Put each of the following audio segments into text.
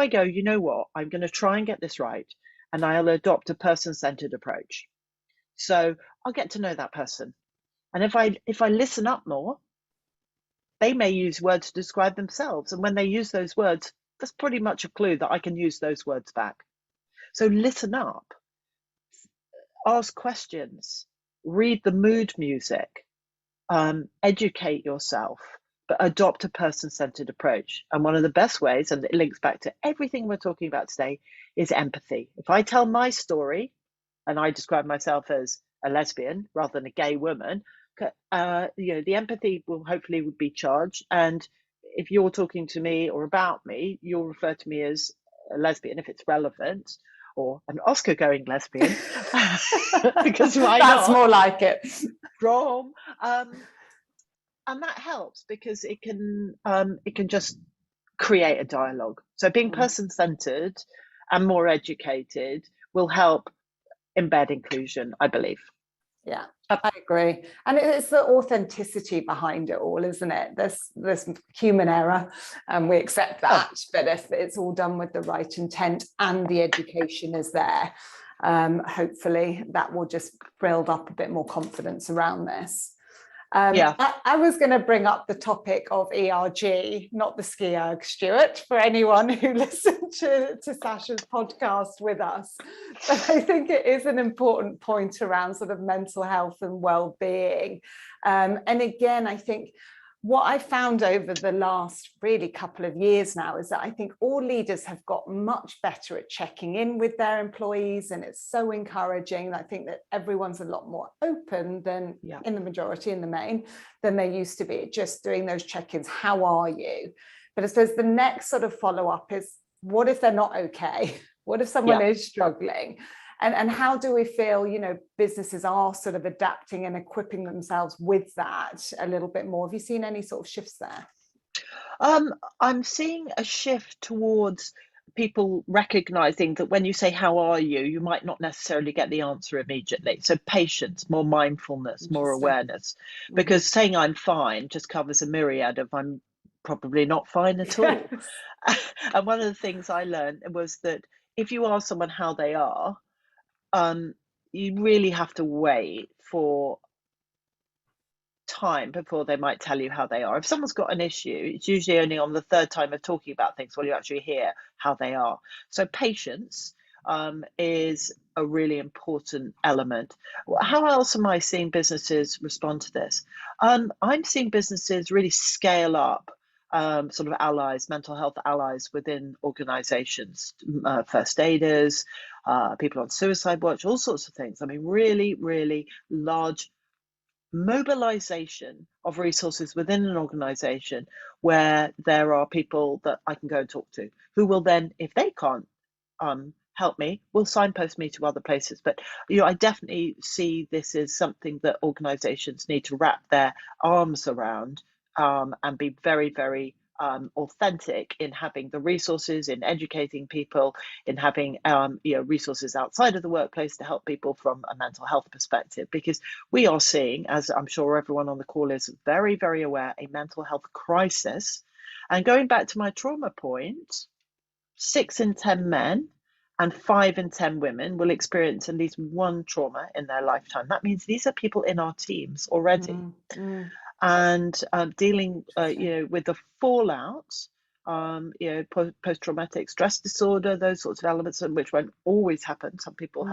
I go, you know what, I'm going to try and get this right, and I'll adopt a person-centered approach. So I'll get to know that person. And if I listen up more, they may use words to describe themselves. And when they use those words, that's pretty much a clue that I can use those words back. So listen up, ask questions, read the mood music, educate yourself, but adopt a person-centered approach. And one of the best ways, and it links back to everything we're talking about today, is empathy. If I tell my story and I describe myself as a lesbian rather than a gay woman, the empathy will hopefully be charged. And if you're talking to me or about me, you'll refer to me as a lesbian if it's relevant, or an Oscar-going lesbian, because why That's not? more like it. From and that helps because it can just create a dialogue. So being person-centered and more educated will help embed inclusion, I believe. Yeah, I agree. And it's the authenticity behind it all, isn't it? There's human error, and we accept that. But if it's all done with the right intent and the education is there, hopefully that will just build up a bit more confidence around this. I was going to bring up the topic of ERG, not the ski erg, Stuart, for anyone who listened to Sasha's podcast with us. But I think it is an important point around sort of mental health and well-being. And again, I think what I found over the last really couple of years now is that I think all leaders have got much better at checking in with their employees, and it's so encouraging. I think that everyone's a lot more open than in the majority, in the main, than they used to be, just doing those check-ins. How are you? But I suppose the next sort of follow-up is, what if they're not okay? What if someone is struggling? And how do we feel, businesses are sort of adapting and equipping themselves with that a little bit more? Have you seen any sort of shifts there? I'm seeing a shift towards people recognizing that when you say, how are you, you might not necessarily get the answer immediately. So patience, more mindfulness, more awareness, because saying I'm fine just covers a myriad of I'm probably not fine at all. And one of the things I learned was that if you ask someone how they are, you really have to wait for time before they might tell you how they are. If someone's got an issue, it's usually only on the third time of talking about things will you actually hear how they are. So patience is a really important element. How else am I seeing businesses respond to this? I'm seeing businesses really scale up sort of allies, mental health allies within organizations, first aiders, people on suicide watch, all sorts of things. I mean, really, really large mobilization of resources within an organization where there are people that I can go and talk to who will then, if they can't help me, will signpost me to other places. But I definitely see this as something that organizations need to wrap their arms around and be very, very authentic in having the resources, in educating people, in having resources outside of the workplace to help people from a mental health perspective, because we are seeing, as I'm sure everyone on the call is very, very aware, a mental health crisis. And going back to my trauma point, 6 in 10 men and 5 in 10 women will experience at least one trauma in their lifetime. That means these are people in our teams already. And dealing with the fallout, post-traumatic stress disorder, those sorts of elements, which won't always happen. Some people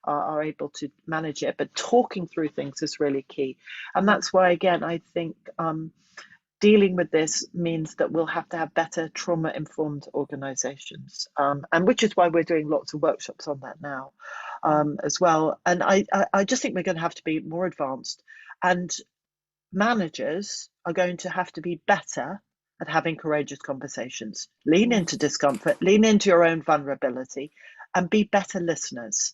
are able to manage it, but talking through things is really key. And that's why, again, I think dealing with this means that we'll have to have better trauma-informed organizations, and which is why we're doing lots of workshops on that now as well. And I just think we're going to have to be more advanced, and managers are going to have to be better at having courageous conversations. Lean into discomfort, lean into your own vulnerability, and be better listeners.